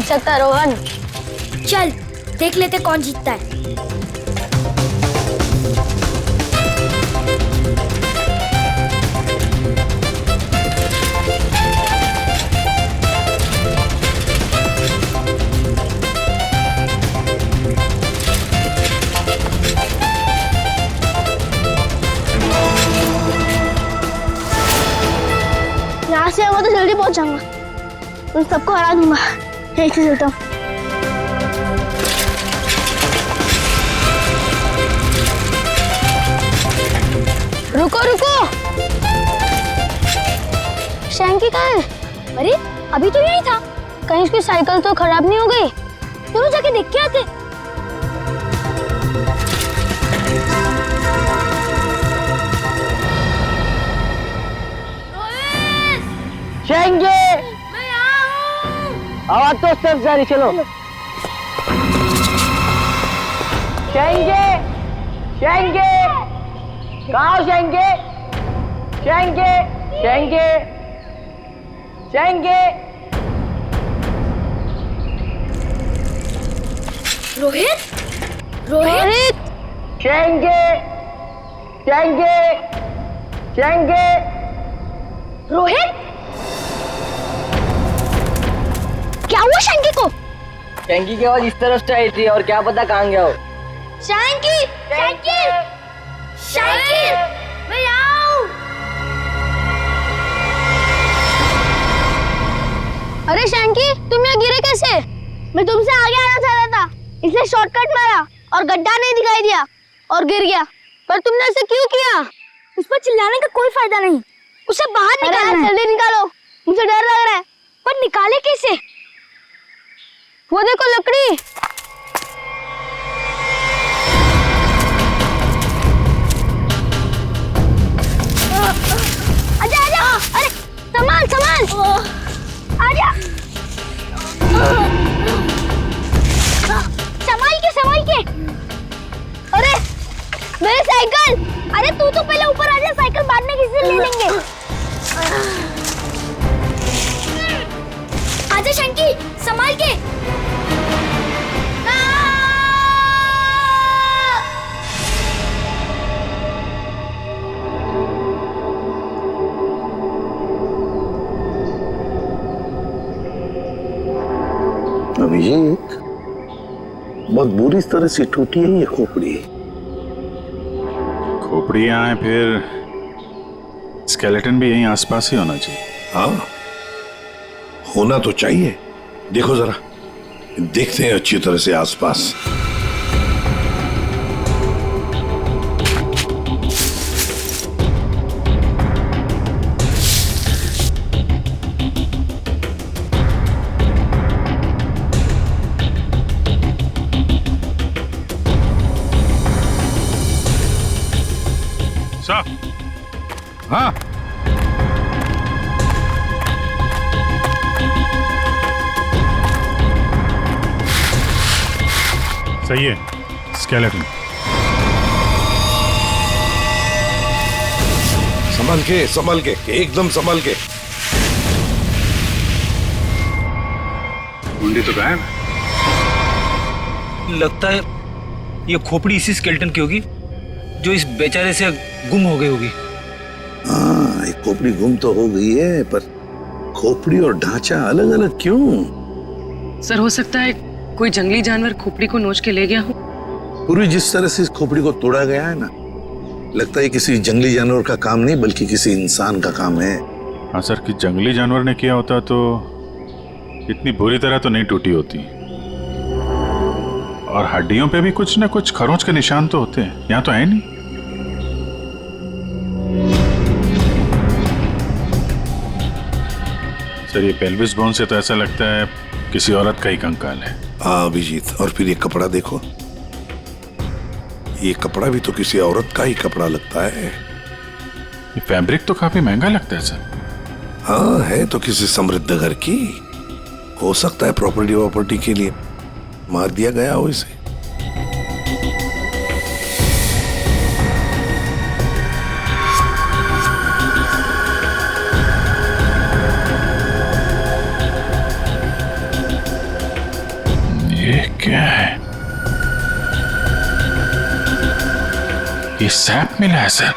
सकता है रोहन। चल देख लेते कौन जीतता है। यहाँ से आऊंगा तो जल्दी पहुंच जाऊंगा, उन सबको हरा दूंगा। यहीं से चलता हूँ। रुको रुको, शैंकी कहाँ है? अरे अभी तो यही था। कहीं उसकी साइकिल तो खराब नहीं हो गई? दोनों जाके देख के आते। शैंकी, मैं यहाँ हूँ। आवाज तो सब जा रही, चलो। शैंकी, शैंकी, कहाँ हो शैंकी? शैंकी, शैंकी, शैंकी। रोहित, रोहित, शैंकी, शैंकी, शैंकी। रोहित, क्या हुआ शैंकी को? शैंकी की आवाज इस तरफ से आई थी और क्या पता कहाँ गया हो। शैंकी, शैंकी, शैंकी, मैं यहाँ हूँ। अरे शैंकी, तुम यहाँ गिरे कैसे? मैं तुमसे आगे आना चाहता था, इसलिए शॉर्टकट मारा और गड्ढा नहीं दिखाई दिया और गिर गया। पर तुमने ऐसे क्यों किया? उस पर चिल्लाने का कोई फायदा नहीं, उसे बाहर निकालना है। जल्दी निकालो, मुझे डर लग रहा है। पर निकाले कैसे? वो देखो लकड़ी। आजा आजा, अरे संभाल संभाल, आजा। संभाल के। अरे मेरी साइकिल। अरे तू तो पहले ऊपर आ जा, साइकिल बाद में किसी से ले लेंगे। आजा शैंकी, संभाल के। अभिषेक, बहुत बुरी तरह से टूटी है ये खोपड़ी। खोपड़ी यहाँ है, फिर स्केलेटन भी यहीं आसपास ही होना चाहिए। हाँ, होना तो चाहिए। देखो जरा, देखते हैं अच्छी तरह से आसपास। साहब, हाँ, सही है, स्केलेटन। संभल के, एकदम संभल के। कुंडी तो गायब है। लगता है ये खोपड़ी इसी स्केलेटन की होगी जो इस बेचारे से गुम हो गई होगी। हाँ, एक खोपड़ी गुम तो हो गई है, पर खोपड़ी और ढांचा अलग अलग क्यों? सर, हो सकता है कोई जंगली जानवर खोपड़ी को नोच के ले गया हो। पूरी जिस तरह से इस खोपड़ी को तोड़ा गया है ना, लगता है किसी जंगली जानवर का काम नहीं बल्कि किसी इंसान का काम है। हाँ सर, कि जंगली जानवर ने किया होता तो इतनी बुरी तरह तो नहीं टूटी होती। और हड्डियों पे भी कुछ न कुछ खरोंच के निशान तो होते हैं, यहाँ तो है नहीं। सर, ये पेल्विस बोन से तो ऐसा लगता है किसी औरत का ही कंकाल है। हाँ अभिजीत, और फिर ये कपड़ा देखो, ये कपड़ा भी तो किसी औरत का ही कपड़ा लगता है। ये फैब्रिक तो काफी महंगा लगता है सर। हाँ, है तो किसी समृद्ध घर की, हो सकता है प्रॉपर्टी के लिए मार दिया गया हो इसे। क्या है? ये सैप मिला है सर।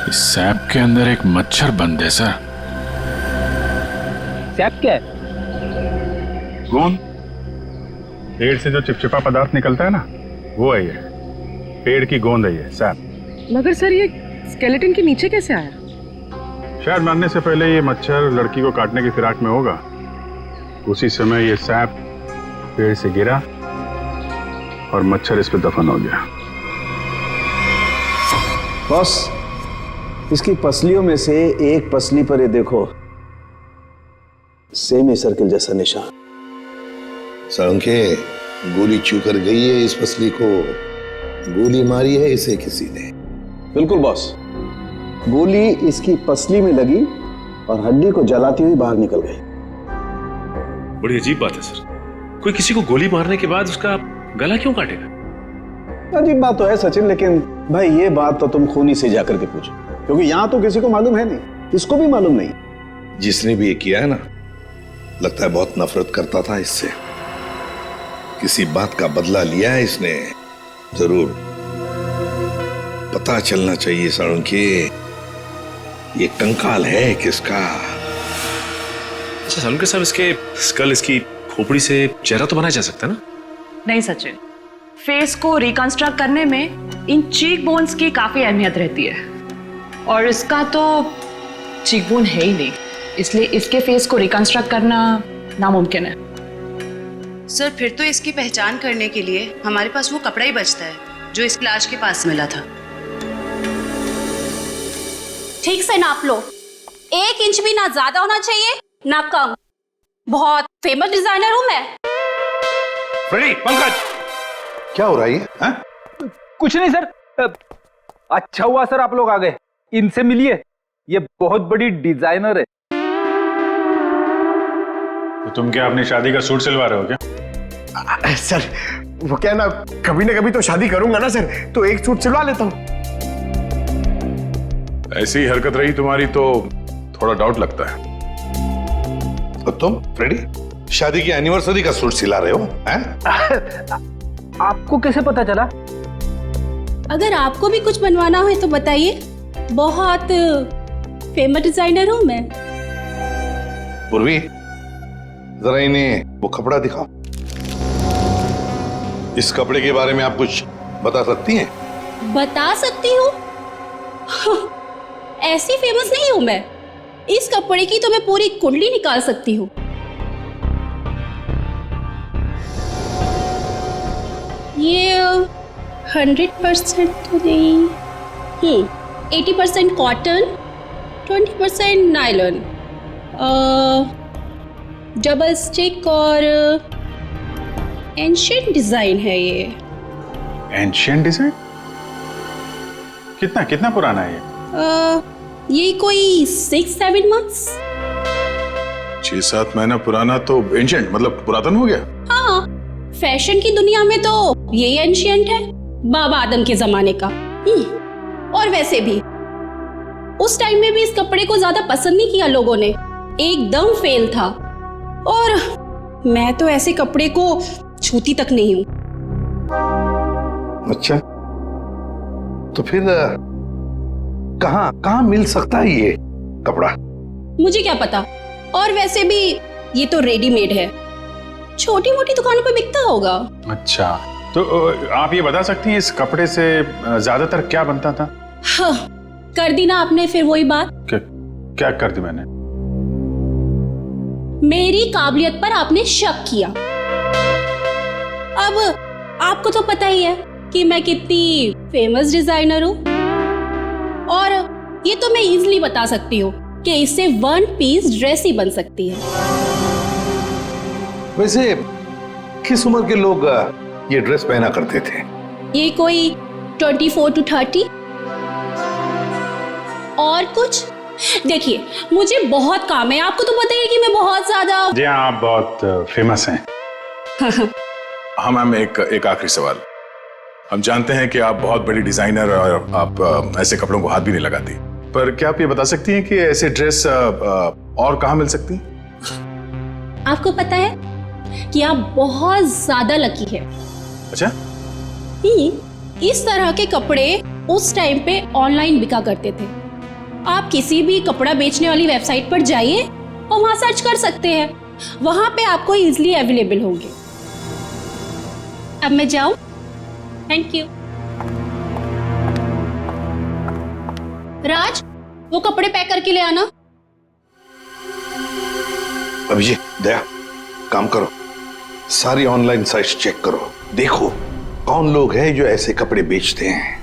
इस सैप के अंदर एक मच्छर बंद है सर। सैप क्या है? गोंद। पेड़ से जो चिपचिपा पदार्थ निकलता है ना, वो है ये। पेड़ की गोंद है ये सैप। मगर सर ये स्केलेटन के नीचे कैसे आया? शायद मरने से पहले ये मच्छर लड़की को काटने की फिराक में होगा। उसी समय ये सैप पेड़ से गिरा और मच्छर इस पे दफन हो गया। बॉस, इसकी पसलियों में से एक पसली पर ये देखो, सेमी सर्कल जैसा निशान। साळुंखे, गोली छू कर गई है इस पसली को। गोली मारी है इसे किसी ने। बिल्कुल बॉस, गोली इसकी पसली में लगी और हड्डी को जलाती हुई बाहर निकल गई। बड़ी अजीब बात है सर। कोई किसी को गोली मारने के बाद उसका गला क्यों काटेगा? अजीब बात तो है सचिन, लेकिन भाई ये बात तो तुम खूनी से जाकर के पूछो, क्योंकि यहां तो किसी को मालूम है नहीं, इसको भी मालूम नहीं। जिसने भी ये किया है ना, लगता है बहुत नफरत करता था इससे। किसी बात का बदला लिया है इसने जरूर। पता चलना चाहिए साळुंखे, ये कंकाल है किसका। अच्छा सालुंके साहब, इसके स्कल, इसकी खोपड़ी से चेहरा तो बनाया जा सकता है ना? नहीं सचिन, फेस को रिकंस्ट्रक्ट करने में इन चीक बोन्स की काफी अहमियत रहती है, और इसका तो चीक बोन है ही नहीं, इसलिए इसके फेस को रिकंस्ट्रक्ट करना नामुमकिन है। सर, फिर तो इसकी पहचान करने के लिए हमारे पास वो कपड़ा ही बचता है जो इस लाश के पास मिला था। ठीक से नाप लो, 1 इंच भी ना ज्यादा होना चाहिए ना कम। बहुत फेमस डिजाइनर हूं मैं। फ्रेडी, पंकज, क्या हो रहा है ये? कुछ नहीं सर। अच्छा हुआ सर आप लोग आ गए। इनसे मिलिए, ये बहुत बड़ी डिजाइनर है। तो तुम क्या अपनी शादी का सूट सिलवा रहे हो क्या? सर वो क्या ना कभी तो शादी करूंगा ना सर, तो एक सूट सिलवा लेता हूं। ऐसी हरकत रही तुम्हारी तो थोड़ा डाउट लगता है। और तुम फ्रेडी, शादी की एनिवर्सरी का सूट सिला रहे हो हैं? आपको कैसे पता चला? अगर आपको भी कुछ बनवाना हो तो बताइए, बहुत फेमस डिजाइनर हूं मैं। पूर्वी, जरा इन्हें वो कपड़ा दिखाओ। इस कपड़े के बारे में आप कुछ बता सकती हैं? बता सकती हूँ? ऐसी फेमस नहीं हूं मैं। इस कपड़े की तो मैं पूरी कुंडली निकाल सकती हूँ। ये 100% तो नहीं, 80% कॉटन, 20% नायलॉन, डबल स्टिक और एंशिएंट डिजाइन है ये। Ancient design? कितना पुराना है ये कोई 6-7 मंथ्स। 6-7 महीना पुराना तो एंशिएंट मतलब पुरातन हो गया। हाँ, फैशन की दुनिया में तो ये एंशिएंट है, बाबा आदम के जमाने का। और वैसे भी उस टाइम में भी इस कपड़े को ज्यादा पसंद नहीं किया लोगों ने, एकदम फेल था। और मैं तो ऐसे कपड़े को छूती तक नहीं हूं। अच्छा, तो फिर कहाँ मिल सकता है ये कपड़ा? मुझे क्या पता, और वैसे भी ये तो रेडीमेड है, छोटी मोटी दुकानों पे बिकता होगा। अच्छा, तो आप ये बता सकती हैं इस कपड़े से ज्यादातर क्या बनता था? हाँ, कर दी ना आपने फिर वही बात। क्या कर दी मैंने? मेरी काबिलियत पर आपने शक किया। अब आपको तो पता ही है कि मैं कितनी फेमस डिजाइनर हूँ, और ये तो मैं इजीली बता सकती हूँ कि इससे 1 पीस ड्रेस ही बन सकती है। वैसे किस उम्र के लोग ये ड्रेस पहना करते थे? ये कोई 24 to 30। और कुछ देखिए, मुझे बहुत काम है, आपको तो पता ही है कि मैं बहुत ज्यादा। जी हाँ, आप बहुत फेमस हैं। हाँ मैम, एक आखिरी सवाल। हम जानते हैं कि आप बहुत बड़ी डिजाइनर और आप ऐसे कपड़ों को हाथ भी नहीं लगाती, पर क्या आप ये बता सकती हैं कि ऐसे ड्रेस और कहाँ मिल सकती हैं? आपको पता है कि आप बहुत ज्यादा लकी है। अच्छा, इस तरह के कपड़े उस टाइम पे ऑनलाइन बिका करते थे। आप किसी भी कपड़ा बेचने वाली वेबसाइट पर जाइए और वहां सर्च कर सकते हैं, वहां पे आपको इजीली अवेलेबल होंगे। अब मैं जाऊं? Thank you. राज, वो कपड़े पैक करके ले आना। अभिजीत, दया, काम करो, सारी ऑनलाइन साइट्स चेक करो, देखो कौन लोग हैं जो ऐसे कपड़े बेचते हैं,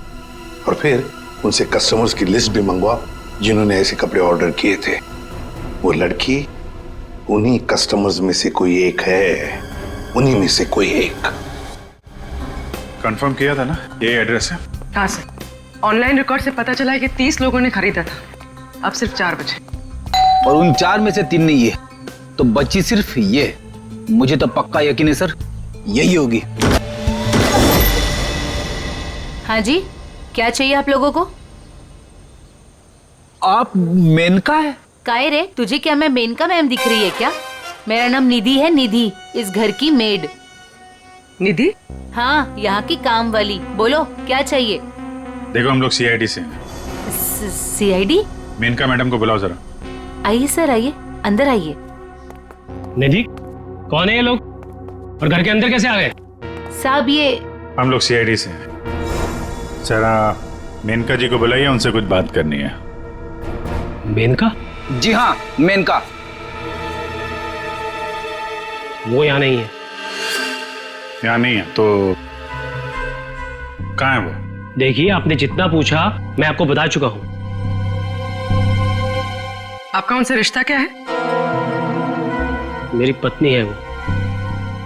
और फिर उनसे कस्टमर्स की लिस्ट भी मंगवाओ जिन्होंने ऐसे कपड़े ऑर्डर किए थे। वो लड़की उन्हीं कस्टमर्स में से कोई एक है, उन्हीं में से कोई एक। कंफर्म किया था ना, ये एड्रेस है? हाँ सर, ऑनलाइन रिकॉर्ड से पता चला है कि 30 लोगों ने खरीदा था। अब सिर्फ 4 बचे, और उन 4 में से 3 नहीं है, तो बची सिर्फ ये। मुझे तो पक्का यकीन है सर, यही होगी। हाँ जी, क्या चाहिए आप लोगों को? आप मेनका है? काहे रे, तुझे क्या मैं मेनका मैम दिख रही है क्या? मेरा नाम निधि है, निधि, इस घर की मेड। निधि? हाँ, यहाँ की काम वाली। बोलो क्या चाहिए? देखो, हम लोग सीआईडी से हैं। सीआईडी? मेनका मैडम को बुलाओ जरा। आइए सर, आइए, अंदर आइए। निधि, कौन है ये लोग और घर के अंदर कैसे आ गए? साहब, ये हम लोग सीआईडी से हैं। जरा मेनका जी को बुलाइए, उनसे कुछ बात करनी है। मेनका? जी हाँ, मेनका। वो यहाँ नहीं है। यहाँ नहीं है तो कहाँ है वो? देखिए, आपने जितना पूछा मैं आपको बता चुका हूँ। आपका उनसे रिश्ता क्या है? मेरी पत्नी है वो,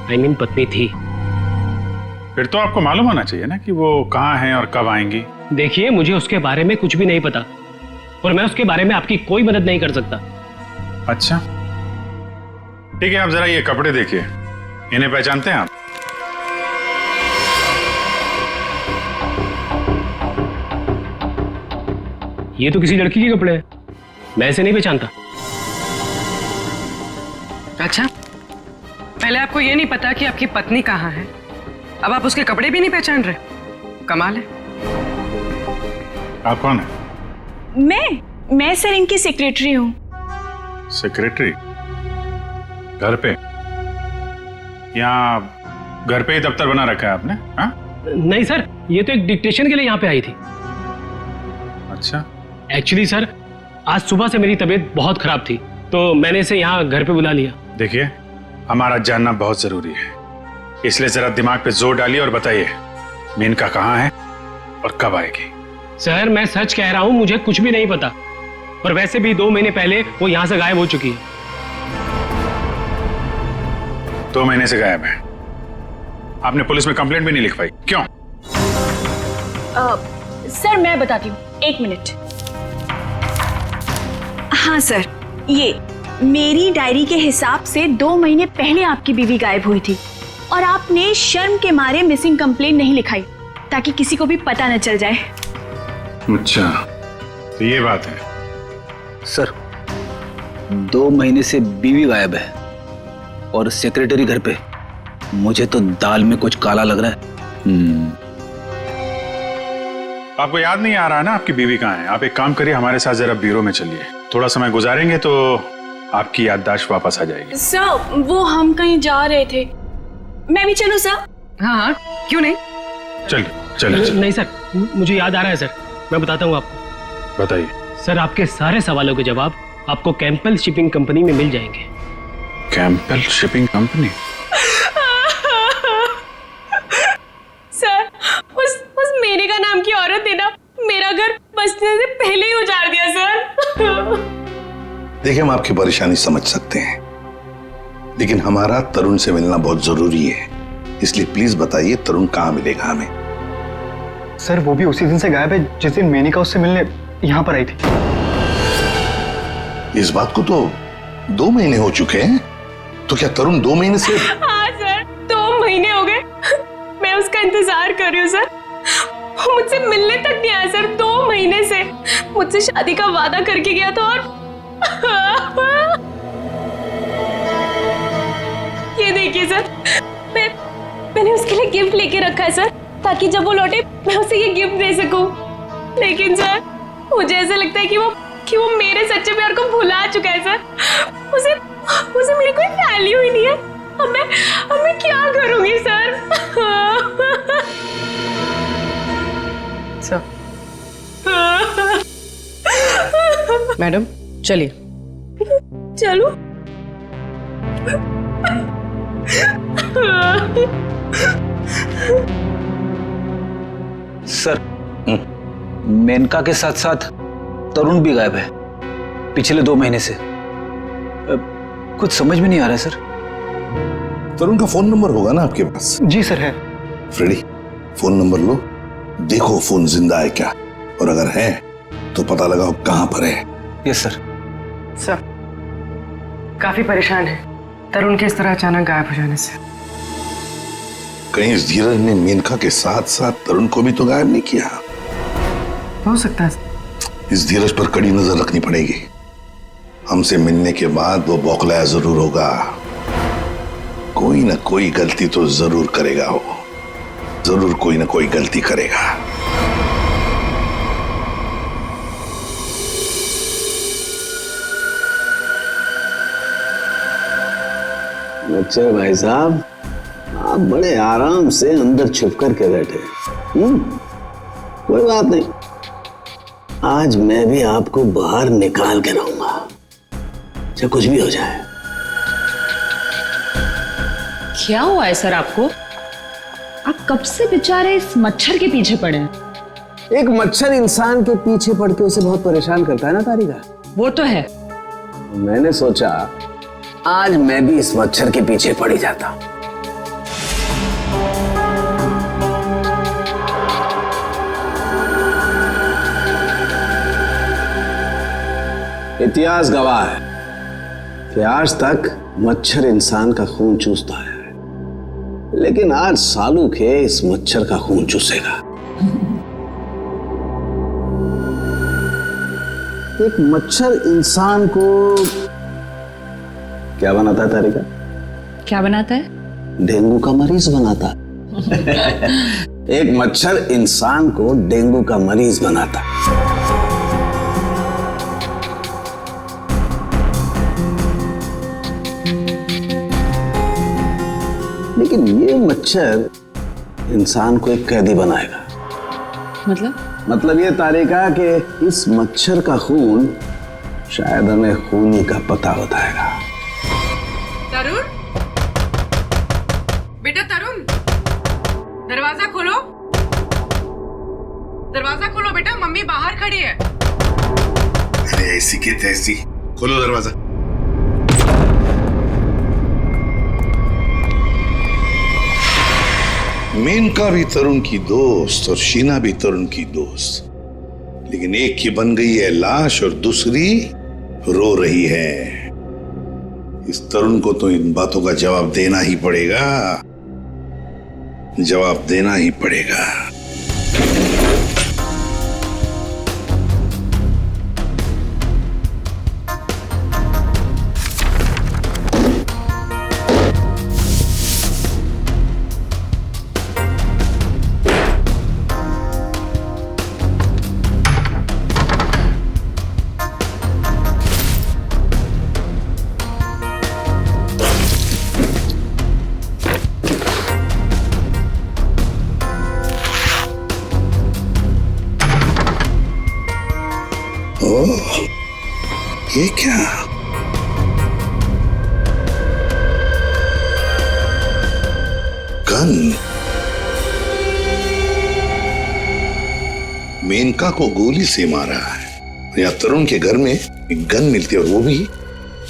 I mean पत्नी थी। फिर तो आपको मालूम होना चाहिए ना कि वो कहाँ हैं और कब आएंगी। देखिए, मुझे उसके बारे में कुछ भी नहीं पता और मैं उसके बारे में आपकी कोई मदद नहीं कर सकता। अच्छा, ठीक है, आप जरा ये कपड़े देखिए, इन्हें पहचानते हैं आप? ये तो किसी लड़की के कपड़े हैं, मैं इसे नहीं पहचानता। अच्छा, पहले आपको ये नहीं पता कि आपकी पत्नी कहाँ है, अब आप उसके कपड़े भी नहीं पहचान रहे? कमाल है। आप कौन है? मैं सर इनकी सेक्रेटरी हूँ। सेक्रेटरी? घर पे? यहाँ घर पे ही दफ्तर बना रखा है आपने? हाँ? नहीं सर, ये तो एक डिक्टेशन के लिए यहाँ पे आई थी। अच्छा। एक्चुअली सर, आज सुबह से मेरी तबीयत बहुत खराब थी तो मैंने इसे यहाँ घर पे बुला लिया। देखिए, हमारा जानना बहुत जरूरी है, इसलिए जरा दिमाग पे जोर डालिए और बताइए मेनका कहाँ है और कब आएगी? सर, मैं सच कह रहा हूँ, मुझे कुछ भी नहीं पता, और वैसे भी 2 महीने पहले वो यहाँ से गायब हो चुकी है। 2 महीने से गायब है? आपने पुलिस में कंप्लेंट भी नहीं लिखवाई, क्यों? सर मैं बताती हूँ, 1 मिनट। हाँ सर, ये मेरी डायरी के हिसाब से 2 महीने पहले आपकी बीवी गायब हुई थी और आपने शर्म के मारे मिसिंग कंप्लेंट नहीं लिखाई ताकि किसी को भी पता न चल जाए। अच्छा, तो ये बात है। सर, 2 महीने से बीवी गायब है और सेक्रेटरी घर पे। मुझे तो दाल में कुछ काला लग रहा है। आपको याद नहीं आ रहा ना आपकी बीवी कहाँ है? आप एक काम करिए, हमारे साथ जरा ब्यूरो में चलिए, थोड़ा समय गुजारेंगे तो आपकी याददाश्त वापस आ जाएगी। सर, वो हम कहीं जा रहे थे, मैं भी चलूं सर? हाँ, क्यों नहीं? चलिए चलिए। नहीं सर, मुझे याद आ रहा है सर, मैं बताता हूँ आपको। बताइए। सर, आपके सारे सवालों के जवाब आपको कैंपल शिपिंग कंपनी में मिल जाएंगे। कैंपल शिपिंग कंपनी? सर, उस मेनका नाम की औरत ने ना मेरा घर बसने से पहले ही उजाड़ दिया सर। देखिए, हम आपकी परेशानी समझ सकते हैं, लेकिन हमारा तरुण से मिलना बहुत जरूरी है, इसलिए प्लीज बताइए तरुण कहाँ मिलेगा हमें? सर, वो भी उसी दिन से गायब है जिस दिन मेनका उससे मिलने यहाँ पर आई थी। इस बात को तो 2 महीने हो चुके हैं, तो क्या तरुण 2 महीने से? हाँ सर, 2 महीने हो गए, मैं उसका इंतजार कर रही हूँ सर, वो मुझसे मिलने तक नहीं आया सर, 2 महीने से मुझसे शादी का वादा करके गया था और ये देखिए सर, मैंने उसके लिए गिफ्ट लेके रखा है सर, ताकि जब वो लौटे मैं उसे ये गिफ्ट दे सकूं। लेकिन सर मुझे ऐसा लगता है कि वो मेरे सच्चे प्यार को भुला चुका है सर। उसे मेरी कोई वैल्यू ही नहीं है। अब मैं क्या करूंगी सर? सर मैडम चलिए। चलो। सर, मेनका के साथ साथ तरुण भी गायब है पिछले 2 महीने से। कुछ समझ में नहीं आ रहा है सर। तरुण का फोन नंबर होगा ना आपके पास? जी सर है। फ्रेडी, फोन नंबर लो, देखो फोन जिंदा है क्या, और अगर है तो पता लगाओ कहां पर है। Yes sir. सर काफी परेशान है तरुण के इस तरह अचानक गायब हो जाने से। कहीं इस धीरज ने मेनका के साथ साथ तरुण को भी तो गायब नहीं किया? हो सकता है। इस धीरज पर कड़ी नजर रखनी पड़ेगी। हमसे मिलने के बाद वो बौखलाया जरूर होगा, कोई ना कोई गलती तो जरूर करेगा। वो जरूर कोई ना कोई गलती करेगा। अच्छा भाई साहब, आप बड़े आराम से अंदर छुप करके बैठे। कोई बात नहीं, आज मैं भी आपको बाहर निकाल के रहूंगा, चाहे कुछ भी हो जाए। क्या हुआ है सर आपको? आप कब से बेचारे इस मच्छर के पीछे पड़े हैं? एक मच्छर इंसान के पीछे पड़ के उसे बहुत परेशान करता है ना तारिका। वो तो है। मैंने सोचा आज मैं भी इस मच्छर के पीछे पड़ ही जाता। इतिहास गवाह है कि आज तक मच्छर इंसान का खून चूसता है, लेकिन आज सालू के इस मच्छर का खून चूसेगा। एक मच्छर इंसान को क्या बनाता है तारिका? क्या बनाता है? डेंगू का मरीज बनाता है। एक मच्छर इंसान को डेंगू का मरीज बनाता है। लेकिन ये मच्छर इंसान को एक कैदी बनाएगा। मतलब ये तारिका कि इस मच्छर का खून शायद हमें खूनी का पता बताएगा। तरुण, बेटा तरुण, दरवाजा खोलो। दरवाजा खोलो बेटा, मम्मी बाहर खड़ी है। अरे ऐसी की तैसी, खोलो दरवाजा। मेनका भी तरुण की दोस्त और शीना भी तरुण की दोस्त, लेकिन एक की बन गई है लाश और दूसरी रो रही है। इस तरुण को तो इन बातों का जवाब देना ही पड़ेगा, जवाब देना ही पड़ेगा। ये क्या? गन। मेनका को गोली से मारा है या तरुण के घर में एक गन मिलती है और वो भी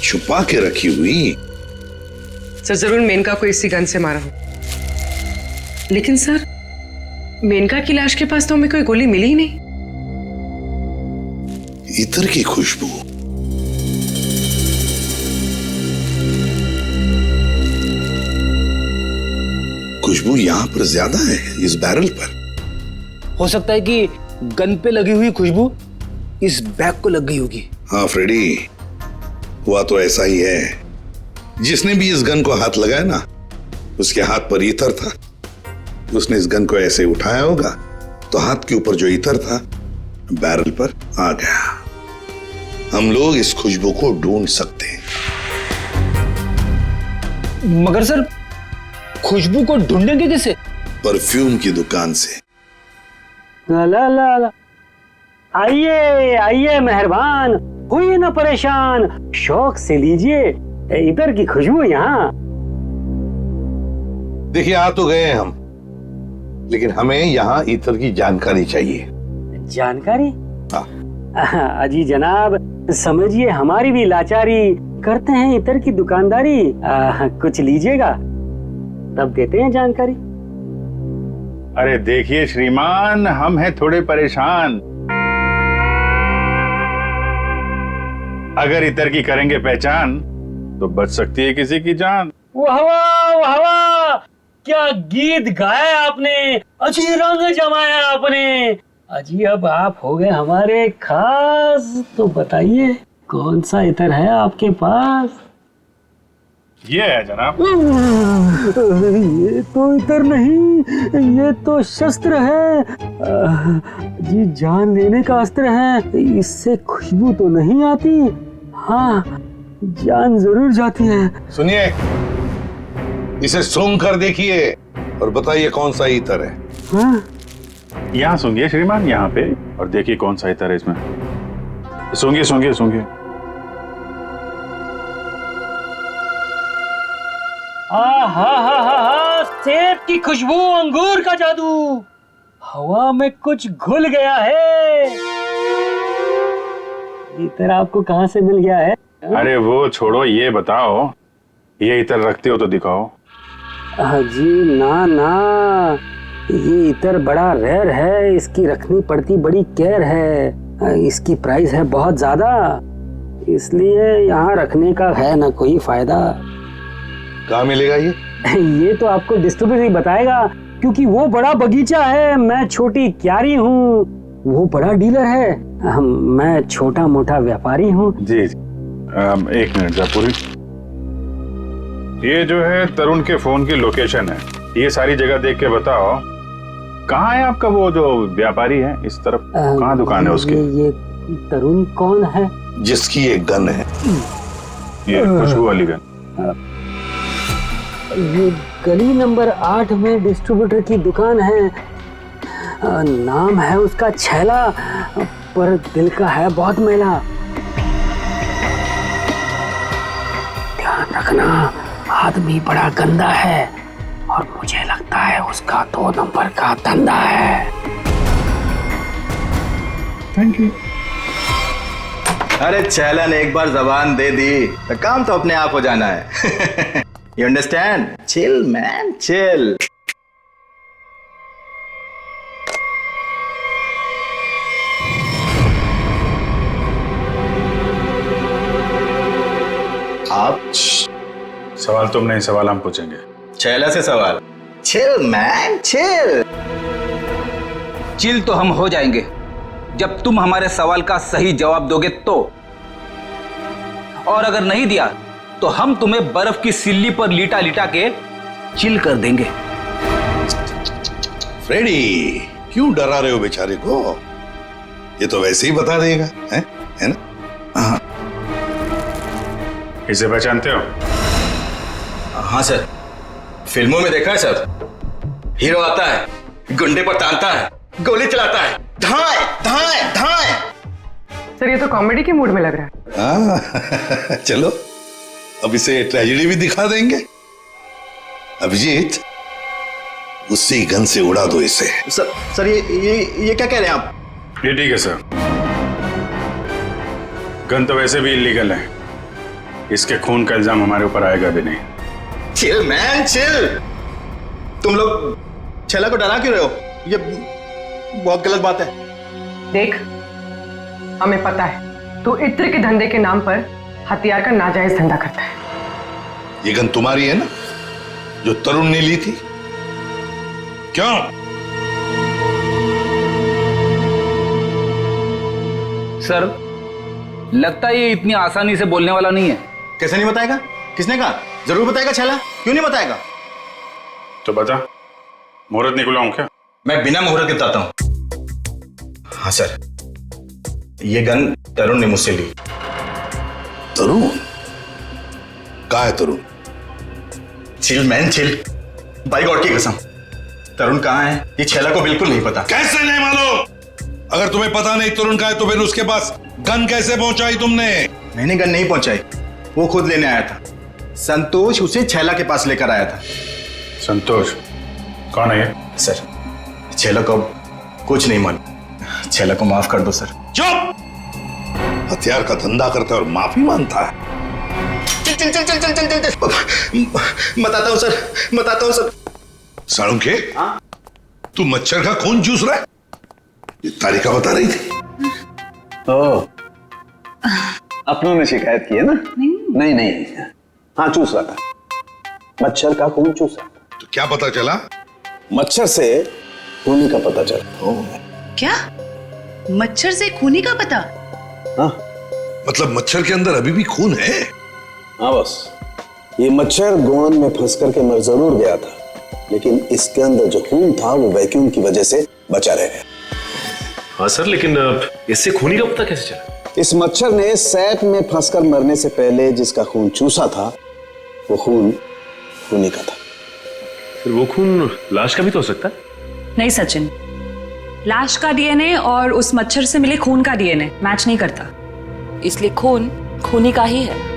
छुपा के रखी हुई। सर जरूर मेनका को इसी गन से मारा हो, लेकिन सर मेनका की लाश के पास तो हमें कोई गोली मिली ही नहीं। इत्र की खुशबू। खुशबू यहां पर ज्यादा है, इस बैरल पर। हो सकता है कि गन पे लगी हुई खुशबू इस बैग को लग गई होगी। हाँ फ्रेडी, हुआ तो ऐसा ही है। जिसने भी इस गन को हाथ लगाया ना, उसके हाथ पर ईतर था। उसने इस गन को ऐसे उठाया होगा तो हाथ के ऊपर जो ईतर था बैरल पर आ गया। हम लोग इस खुशबू को ढूंढ सकते हैं। मगर सर, खुशबू को ढूंढेंगे कैसे? परफ्यूम की दुकान से। ला ला ला ला। आइए आइए मेहरबान, हुई ना परेशान, शौक से लीजिए इधर की खुशबू यहाँ। देखिए, आ तो गए हम, लेकिन हमें यहाँ इतर की जानकारी चाहिए। जानकारी? हाँ। अजी जनाब, समझिए हमारी भी लाचारी, करते हैं इतर की दुकानदारी। कुछ लीजिएगा तब देते हैं जानकारी। अरे देखिए श्रीमान, हम हैं थोड़े परेशान। अगर इतर की करेंगे पहचान तो बच सकती है किसी की जान। वाह वाह वाह वाह, क्या गीत गाया आपने, अजी रंग जमाया आपने। अजी अब आप हो गए हमारे खास, तो बताइए कौन सा इतर है आपके पास? ये है जनाब। ये तो इतर नहीं, ये तो शस्त्र है। जी जान लेने का अस्त्र है। इससे खुशबू तो नहीं आती, हाँ जान जरूर जाती है। सुनिए, इसे सूंघ कर देखिए और बताइए कौन सा इतर है। हाँ? यहाँ सूंघिए श्रीमान, यहाँ पे, और देखिए कौन सा इतर है इसमें। सूंघिए सूंघिए सूंघिए। सेब की खुशबू, अंगूर का जादू, हवा में कुछ घुल गया है। इतर आपको कहाँ से मिल गया है? अरे वो छोड़ो, ये बताओ, ये इतर रखते हो तो दिखाओ। जी ना ना, ये इतर बड़ा रेयर है, इसकी रखनी पड़ती बड़ी केयर है। इसकी प्राइस है बहुत ज्यादा, इसलिए यहाँ रखने का है ना कोई फायदा। कहाँ मिलेगा ये? ये तो आपको डिस्ट्रीब्यूटर ही बताएगा, क्योंकि वो बड़ा बगीचा है, मैं छोटी क्यारी हूँ, वो बड़ा डीलर है, मैं छोटा मोटा व्यापारी हूँ। जी, एक मिनट जयपुरी, ये जो है तरुण के फोन की लोकेशन है, ये सारी जगह देख के बताओ कहाँ है आपका वो जो व्यापारी है इस तरफ, कहाँ दुकान है उसकी? ये तरुण कौन है? जिसकी एक गन है, ये खुशबू वाली गन। ये गली नंबर 8 में डिस्ट्रीब्यूटर की दुकान है। नाम है उसका छैला, पर दिल का है बहुत मैला। ध्यान रखना, आदमी बड़ा गंदा है और मुझे लगता है उसका 2 नंबर का धंधा है। Thank you. अरे छैला ने एक बार जबान दे दी तो काम तो अपने आप हो जाना है। You understand? Chill, man, chill. आप सवाल तुम नहीं, सवाल हम पूछेंगे। छैला से सवाल। Chill, man, chill. चिल तो हम हो जाएंगे जब तुम हमारे सवाल का सही जवाब दोगे तो, और अगर नहीं दिया तो हम तुम्हें बर्फ की सिल्ली पर लिटा लिटा के चिल कर देंगे। फ्रेडी, क्यों डरा रहे हो बेचारे को? ये तो वैसे ही बता देगा, है ना? हाँ। इसे पहचानते हो? हाँ सर, फिल्मों में देखा है सर। हीरो आता है, गुंडे पर तानता है, गोली चलाता है, धाए धाए धाए। सर ये तो कॉमेडी के मूड में लग रहा है। चलो अब इसे ट्रेजेडी भी दिखा देंगे। अभिजीत, उसी गन से उड़ा दो इसे। सर ये क्या कह रहे हैं आप? ये ठीक है सर, गन तो वैसे भी इलीगल है, इसके खून का इल्जाम हमारे ऊपर आएगा भी नहीं। Chill man chill. तुम लोग छैला को डरा क्यों रहे हो? ये बहुत गलत बात है। देख, हमें पता है तू इत्र के धंधे के नाम पर हथियार का नाजायज धंधा करता है। ये गन तुम्हारी है ना, जो तरुण ने ली थी? क्यों? सर, लगता है ये इतनी आसानी से बोलने वाला नहीं है। कैसे नहीं बताएगा? किसने कहा? जरूर बताएगा छेला, क्यों नहीं बताएगा? तो बता, मुहूर्त निकलवाऊं क्या? मैं बिना मुहूर्त के बताता हूं। हाँ सर, ये गन तरुण ने मुझसे ली। तरुण? कहाँ है Tarun? Chill man chill, by god की कसम, तरुण कहाँ है ये छेला को बिल्कुल नहीं पता। कैसे नहीं मालूम? अगर तुम्हें पता नहीं तरुण कहाँ है तो फिर उसके पास गन कैसे पहुंचाई तुमने? मैंने गन नहीं पहुंचाई, वो खुद लेने आया था। संतोष उसे छेला के पास लेकर आया था। संतोष कौन है ये? सर, छेला को कुछ नहीं मालूम, छेला को माफ कर दो सर। चुप! हथियार का धंधा करता है और माफी मांगता है। चल चल चल चल चल चल चल बताता हूँ सर, बताता हूँ सर। साळुंखे, तू मच्छर का खून चूस रहा है? ये तारिका बता रही थी। ओ, अपनों ने शिकायत की है ना? नहीं नहीं, हाँ चूस रहा था, मच्छर का खून चूस रहा था। तो क्या पता चला? मच्छर से खूनी का पता चला। क्या? मच्छर से खूनी का पता? हाँ, मतलब मच्छर के अंदर अभी भी खून है? हाँ बस, ये मच्छर गोंद में फंस करके मर जरूर गया था, लेकिन इसके अंदर जो खून था वो वैक्यूम की वजह से बचा रह गया। हाँ सर, लेकिन इससे खूनी का पता कैसे चला? इस मच्छर ने सैक में फंसकर मरने से पहले जिसका खून चूसा था वो खून खूनी का था। फिर वो खून लाश का भी तो हो सकता है? नहीं सचिन, लाश का डीएनए और उस मच्छर से मिले खून का डीएनए मैच नहीं करता, इसलिए खून खूनी का ही है।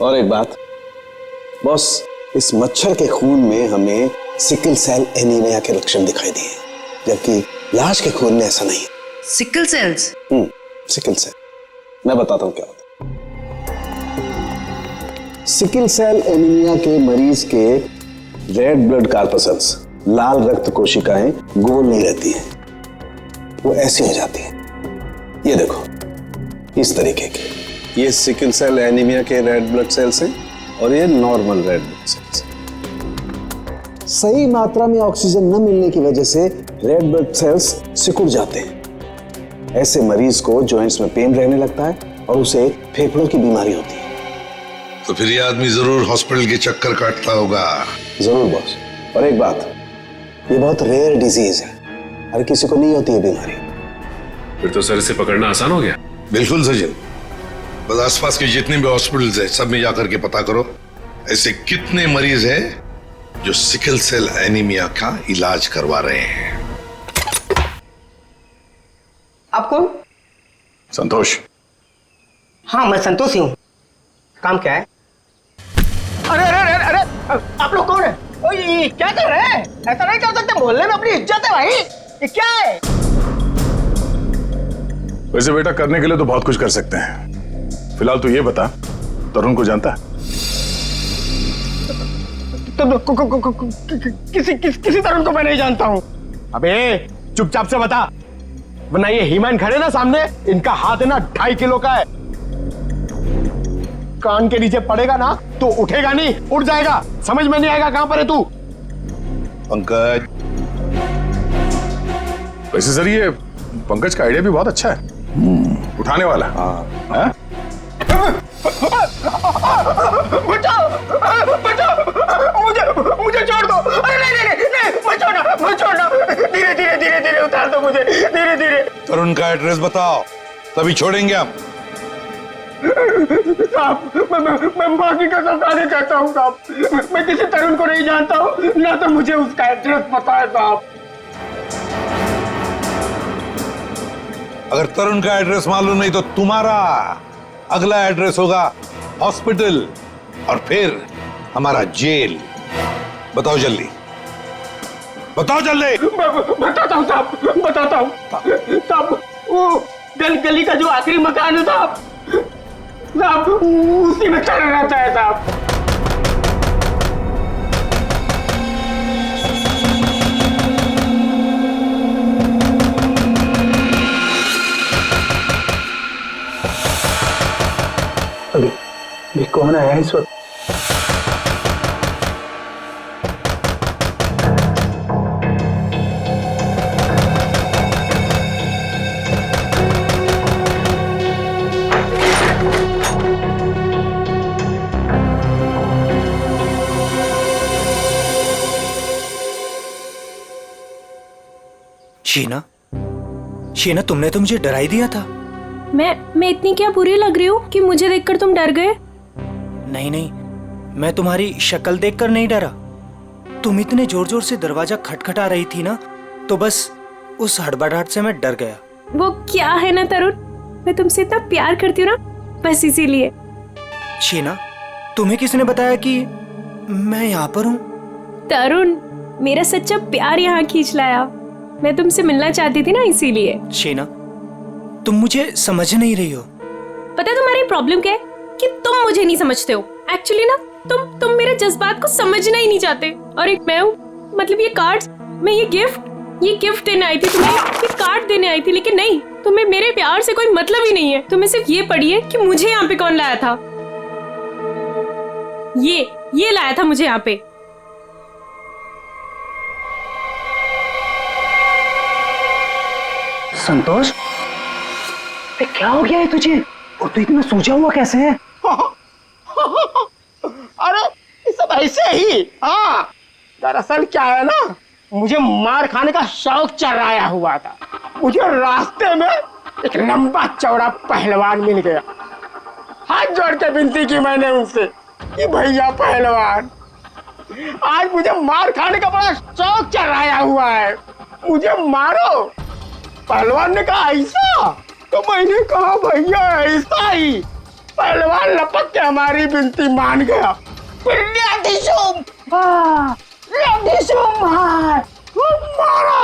और एक बात बॉस, इस मच्छर के खून में हमें सिकल सेल एनीमिया के लक्षण दिखाई दिए, जबकि लाश के खून में ऐसा नहीं है। Sickle sales? सिकल सेल, मैं बताता हूं क्या होता है। सिकल सेल एनीमिया के मरीज के रेड ब्लड कार्पसल्स, लाल रक्त कोशिकाएं गोल नहीं रहती हैं, वो ऐसी हो जाती हैं। ये देखो, इस तरीके के, ये सिकल सेल एनीमिया के रेड ब्लड सेल्स हैं और ये नॉर्मल रेड ब्लड सेल्स। सही मात्रा में ऑक्सीजन न मिलने की वजह से रेड ब्लड सेल्स सिकुड़ जाते हैं। ऐसे मरीज को जॉइंट्स में पेन रहने लगता है और उसे फेफड़ों की बीमारी होती है। तो फिर ये आदमी जरूर हॉस्पिटल के चक्कर काटता होगा। जरूर बॉस। और एक बात, ये बहुत रेयर डिजीज है, हर किसी को नहीं होती है बीमारी। फिर तो सर इसे पकड़ना आसान हो गया। बिल्कुल सचिन, बस आसपास के जितने भी हॉस्पिटल्स हैं सब में जाकर के पता करो ऐसे कितने मरीज हैं जो सिकल सेल एनीमिया का इलाज करवा रहे हैं। आप कौन? संतोष। हाँ मैं संतोष ही हूँ। काम क्या है? अरे अरे अरे अरे, आप लोग कौन है? ओ ये क्या कर रहे हैं? ऐसा नहीं कर सकते, मोहल्ले में अपनी इज्जत है भाई। ये क्या है? वैसे बेटा करने के लिए तो बहुत कुछ कर सकते हैं। फिलहाल तो ये बता, तरुण को जानता है? किसी तरुण को मैं नहीं जानता हूँ। अबे चुपचाप से बता, वरना ये हीमैन खड़े ना सामने, इनका हाथ है ना 2.5 किलो का है। कान के नीचे पड़ेगा ना तो उठेगा नहीं, उड़ जाएगा। समझ में नहीं आएगा कहां पर है तू। पंकज। वैसे सर ये पंकज का आइडिया भी बहुत अच्छा है, उठाने वाला। हाँ? बचाओ बचाओ, मुझे छोड़ दो। अरे नहीं नहीं नहीं, मत छोड़ना। धीरे धीरे धीरे धीरे उतार दो मुझे, धीरे धीरे। तरुण का एड्रेस बताओ, तभी छोड़ेंगे हम। साहब मैं माँ की कसम खाने चाहता हूँ साहब, मैं किसी तरुण को नहीं जानता हूँ, ना तो मुझे उसका एड्रेस पता है साहब। अगर तरुण का एड्रेस मालूम नहीं तो तुम्हारा अगला एड्रेस होगा हॉस्पिटल और फिर हमारा जेल। बताओ जल्दी, बताओ जल्दी। बताता हूँ साहब, बताता हूँ साहब। वो गली का जो आखिरी मकान है साहब, उसी में चल रहता है साहब। अभी कौन आया इस वक्त? शीना, शीना तुमने तो मुझे डरा ही दिया था। मैं इतनी क्या बुरी लग रही हूँ कि मुझे देखकर तुम डर गए? नहीं नहीं, मैं तुम्हारी शक्ल देखकर नहीं डरा। तुम इतने जोर जोर से दरवाजा खटखटा रही थी ना, तो बस उस हड़बड़ाहट से मैं डर गया। वो क्या है ना तरुण, मैं तुमसे इतना प्यार करती हूँ ना, बस इसीलिए। शीना, तुम्हें किसने बताया कि मैं यहाँ पर हूँ? तरुण, मेरा सच्चा प्यार यहाँ खींच लाया। मैं तुमसे मिलना चाहती थी ना, इसीलिए। शीना, तुम मुझे समझ नहीं रही हो। पता है तुम्हारी प्रॉब्लम क्या है? कि तुम मुझे नहीं समझते हो। एक्चुअली ना तुम मेरे जज्बात को समझना ही नहीं चाहते। और एक मैं हूँ, मतलब ये कार्ड्स, मैं ये गिफ्ट देने आई थी तुम्हें, ये कार्ड देने आई थी, लेकिन नहीं, तुम्हें मेरे प्यार से कोई मतलब ही नहीं है। तुम्हें सिर्फ ये पड़ी है कि मुझे यहाँ पे कौन लाया था। ये लाया था मुझे यहाँ पे। संतोष, क्या हो गया है तुझे? और तू इतना सूझा हुआ कैसे है? अरे ये सब ऐसे ही। हाँ, दरअसल क्या है ना, मुझे मार खाने का शौक चढ़ाया हुआ था। मुझे रास्ते में एक लंबा चौड़ा पहलवान मिल गया। हाथ जोड़ के विनती की मैंने उनसे कि भैया पहलवान, आज मुझे मार खाने का बड़ा शौक चढ़ाया हुआ है, मुझे मारो। पहलवान ने कहा ऐसा? तो मैंने कहा भैया ऐसा ही। पहलवान लपक के हमारी विनती मान गया। मारा।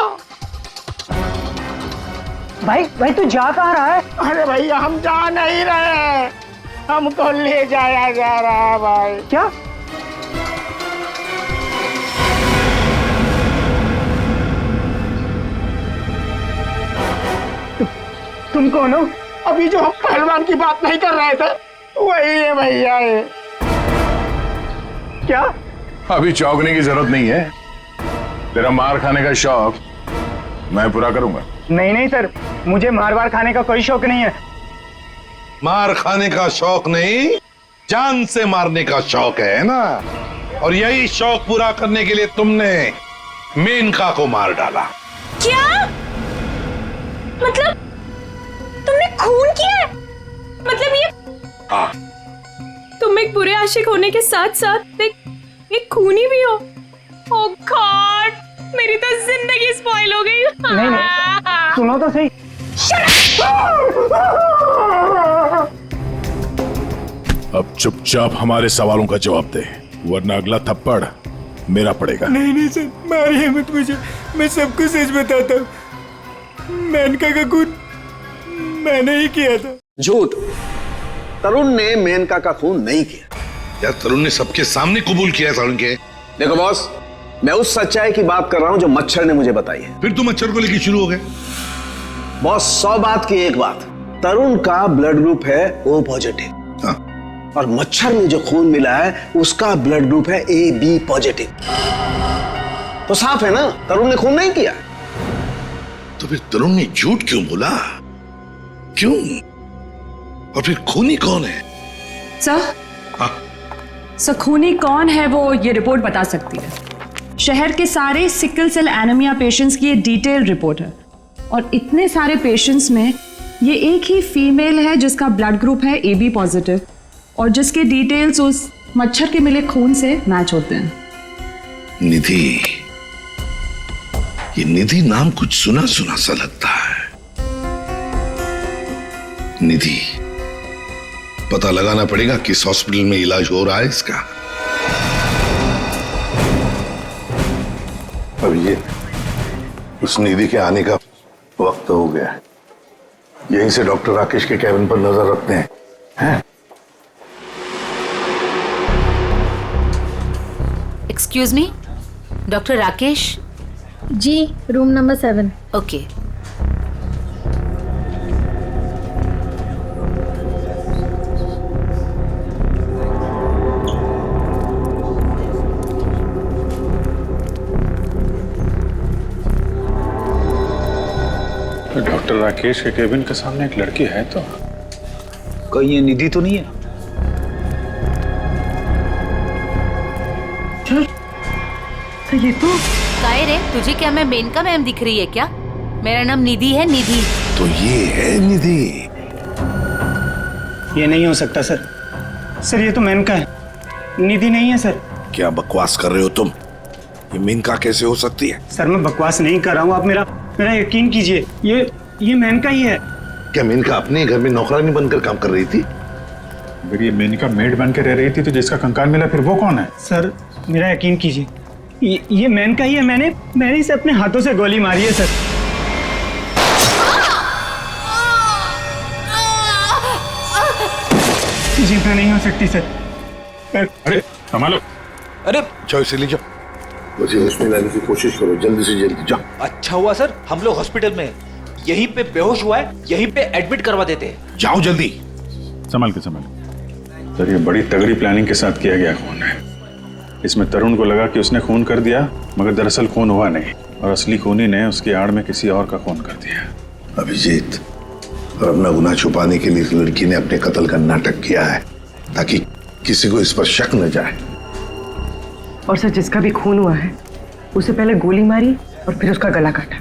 भाई तू जा कहाँ रहा है? अरे भैया हम जा नहीं रहे, हमको ले जाया जा रहा है भाई। क्या? तुम कौन हो? अभी जो हम पहलवान की बात नहीं कर रहे थे वही है भैया। ये क्या? अभी चौंकने की जरूरत नहीं है। तेरा मार खाने का शौक मैं पूरा करूंगा। नहीं सर, मुझे मार खाने का कोई शौक नहीं है। मार खाने का शौक नहीं, जान से मारने का शौक है ना। और यही शौक पूरा करने के लिए तुमने मेनका को मार डाला। क्या? मतलब तुमने खून किया है? मतलब ये? हाँ। तुम एक बुरे आशिक होने के साथ साथ एक खूनी भी हो। ओह गॉड, मेरी तो जिंदगी स्पॉइल हो गई। नहीं, सुनो तो सही। अब चुपचाप हमारे सवालों का जवाब दे, वरना अगला थप्पड़ मेरा पड़ेगा। नहीं सर, मारिए मत मुझे, मैं सबको सच बताता हूँ। मेनका का खून मैंने ही किया था। झूठ, तरुण ने मेनका का खून नहीं किया। यार तरुण ने सबके सामने कबूल किया है तरुण के। देखो बॉस, मैं उस सच्चाई की बात कर रहा हूं जो मच्छर ने मुझे बताई है। फिर तुम मच्छर को लेकर शुरू हो गए। बॉस, 100 बात की एक बात, तरुण का ब्लड ग्रुप है O पॉजिटिव। हाँ। और मच्छर में जो खून मिला है उसका ब्लड ग्रुप है AB पॉजिटिव। तो साफ है ना, तरुण ने खून नहीं किया। तो फिर तरुण ने झूठ क्यों बोला? क्यों? और फिर खूनी कौन है? सर खूनी कौन है वो ये रिपोर्ट बता सकती है। शहर के सारे सिकल सेल एनीमिया पेशेंट्स की ये डिटेल रिपोर्ट है, और इतने सारे पेशेंट्स में ये एक ही फीमेल है जिसका ब्लड ग्रुप है AB पॉजिटिव, और जिसके डिटेल्स उस मच्छर के मिले खून से मैच होते हैं। निधि, ये निधि नाम कुछ सुना सुना सा लगता है। निधि, पता लगाना पड़ेगा किस हॉस्पिटल में इलाज हो रहा है इसका। अब ये उस निधि के आने का वक्त हो गया है। यहीं से डॉक्टर राकेश के कैबिन पर नजर रखते हैं, हैं? Excuse me, doctor Rakesh? जी, room number 7। Okay. Doctor Rakesh के केबिन के सामने एक लड़की है, तो कहीं ये निधि तो नहीं है? तो ये तो काहे रे, तुझे क्या मैं मेनका मैम दिख रही है क्या? मेरा नाम निधि है, निधि। तो ये है निधि? ये नहीं हो सकता सर। सर ये तो मेनका है, निधि नहीं है सर। क्या बकवास कर रहे हो तुम? ये मेनका कैसे हो सकती है? सर मैं बकवास नहीं कर रहा हूँ, आप मेरा यकीन कीजिए। ये मेनका ही है। क्या मेनका अपने घर में नौकरानी बनकर काम कर रही थी? अगर ये मेनका मेड बन के रह रही थी तो जिसका कंकाल मिला फिर वो कौन है? सर मेरा यकीन कीजिए, ये मेनका ही है। मैंने इसे अपने हाथों से गोली मारी है सर। जीतना नहीं हो सकती सर। अरे संभालो। अरे जाओ इसे ले जाओ, मुझे उसमें लाने की कोशिश करो, जल्दी से जल्दी जाओ। अच्छा हुआ सर हम लोग हॉस्पिटल में यहीं पे बेहोश हुआ है, यहीं पे एडमिट करवा देते हैं। जाओ जल्दी। संभाल के सर ये बड़ी तगड़ी प्लानिंग के साथ किया गया खून है। इसमें तरुण को लगा कि उसने खून कर दिया, मगर दरअसल खून हुआ नहीं और असली खूनी ने उसकी आड़ में किसी और का खून कर दिया। अभिजीत, और अपना गुनाह छुपाने के लिए इस लड़की ने अपने कत्ल का नाटक किया है ताकि किसी को इस पर शक न जाए। और सर जिसका भी खून हुआ है उसे पहले गोली मारी और फिर उसका गला काटा।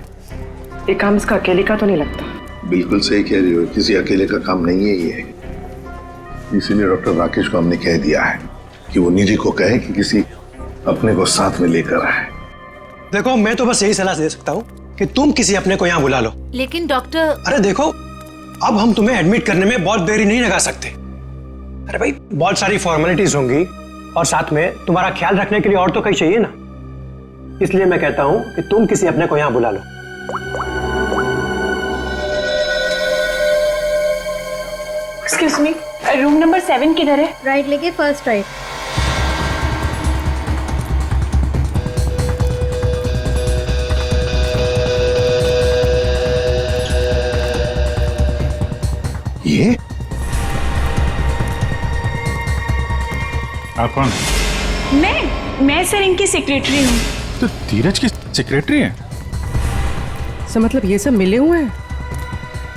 ये काम इसका अकेले का तो नहीं लगता। बिल्कुल सही कह रही हो, किसी अकेले का काम नहीं है ये। इसीलिए डॉक्टर राकेश को हमने कह दिया है कि वो निधि को कहे कि किसी अपने को साथ में लेकर आए। देखो मैं तो बस यही सलाह दे सकता हूँ कि तुम किसी अपने को यहाँ बुला लो। लेकिन डॉक्टर। अरे देखो अब हम तुम्हें एडमिट करने में बहुत देरी नहीं लगा सकते। अरे भाई बहुत सारी फॉर्मेलिटीज होंगी और साथ में तुम्हारा ख्याल रखने के लिए और तो कहीं चाहिए ना। इसलिए मैं कहता हूँ कि तुम किसी अपने को यहाँ बुला लो। एक्सक्यूज मी, रूम नंबर 7 किधर है? राइट लेके फर्स्ट राइट। ये आप कौन? मैं सर इनकी सेक्रेटरी हूँ। तो धीरज की सेक्रेटरी है? सर मतलब ये सब मिले हुए हैं?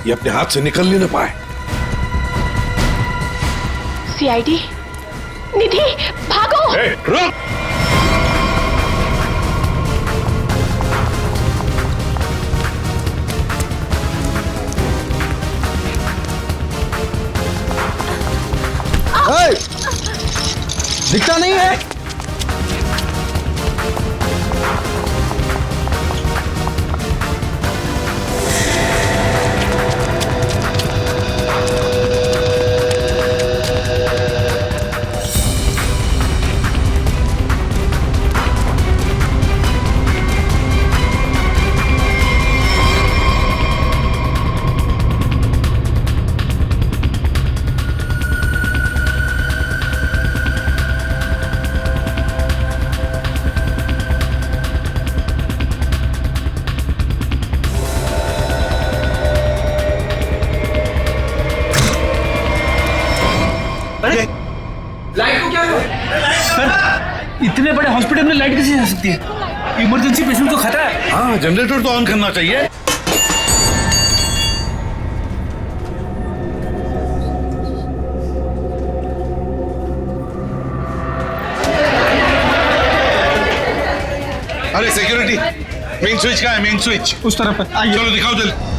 ये अपने हाथ से निकल नहीं पाए। सीआईडी, निधि भागो। रुक। दिखता नहीं है। लाइट को क्या हुआ? सर इतने बड़े हॉस्पिटल में लाइट कैसे जा सकती है? इमरजेंसी पेशेंट को खतरा है। हाँ जनरेटर तो ऑन करना चाहिए। अरे सिक्योरिटी, मेन स्विच कहाँ है? मेन स्विच उस तरफ है। आइए। चलो दिखाओ जल्दी।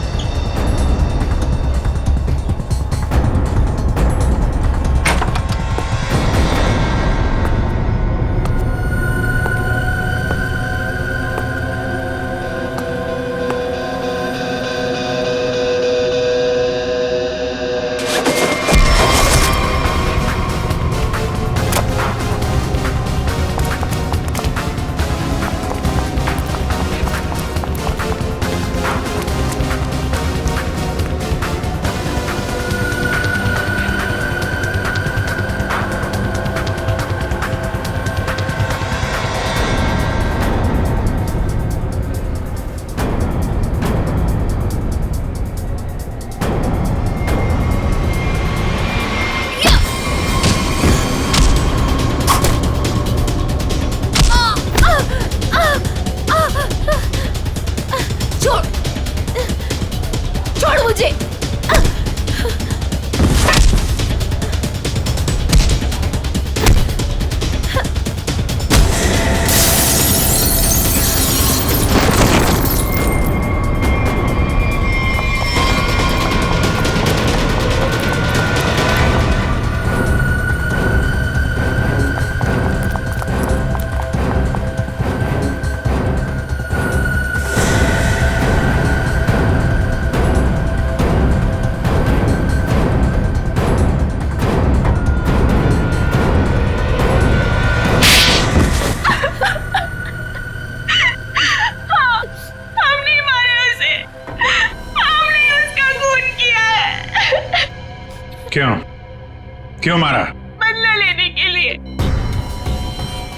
क्यों मारा? बदला लेने के लिए।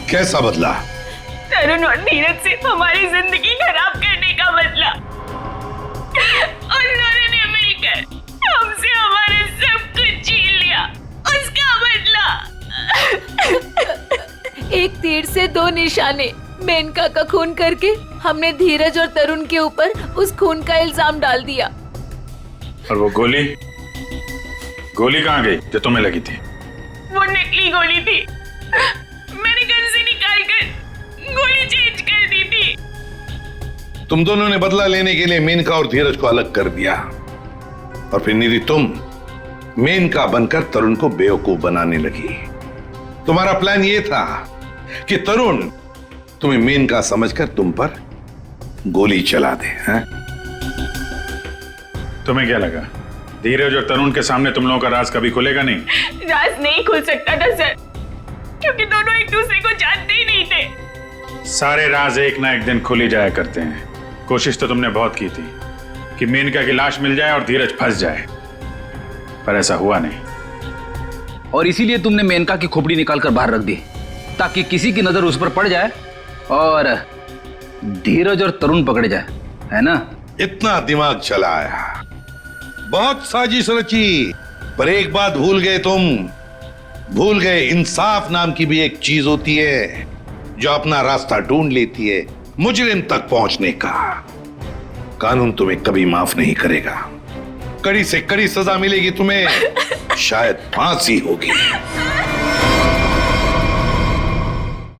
कैसा बदला? तरुण और धीरज से हमारी जिंदगी खराब करने का बदला। और उन्होंने मिलकर हमसे हमारे सब कुछ छीन लिया, उसका बदला। एक तीर से दो निशाने। मेनका का खून करके हमने धीरज और तरुण के ऊपर उस खून का इल्जाम डाल दिया। और वो गोली कहाँ गई जो तुम्हें लगी थी? वो नकली गोली थी, मैंने गन से निकाल कर गोली चेंज कर दी थी। तुम दोनों ने बदला लेने के लिए मेनका और धीरज को अलग कर दिया, और फिर निधि तुम मेनका बनकर तरुण को बेवकूफ बनाने लगी। तुम्हारा प्लान यह था कि तरुण तुम्हें मेनका समझकर तुम पर गोली चला दे। हैं? तुम्हें क्या लगा धीरज और तरुण के सामने तुम लोगों का राज कभी खुलेगा नहीं? राज नहीं खुल सकता था सर, क्योंकि दोनों एक दूसरे को जानते ही नहीं थे। सारे राज एक ना एक दिन खुल ही जाया करते हैं। कोशिश तो तुमने बहुत की थी कि मेनका की लाश मिल जाए और धीरज फंस जाए, पर ऐसा हुआ नहीं। और इसीलिए तुमने मेनका की खोपड़ी निकाल कर बाहर रख दी, ताकि किसी की नजर उस पर पड़ जाए और धीरज और तरुण पकड़े जाए, है ना? इतना दिमाग चलाया, बहुत साजिश रची, पर एक बात भूल गए तुम। भूल गए इंसाफ नाम की भी एक चीज होती है जो अपना रास्ता ढूंढ लेती है मुजरिम तक पहुंचने का। कानून तुम्हें कभी माफ नहीं करेगा, कड़ी से कड़ी सजा मिलेगी तुम्हें, शायद फांसी होगी।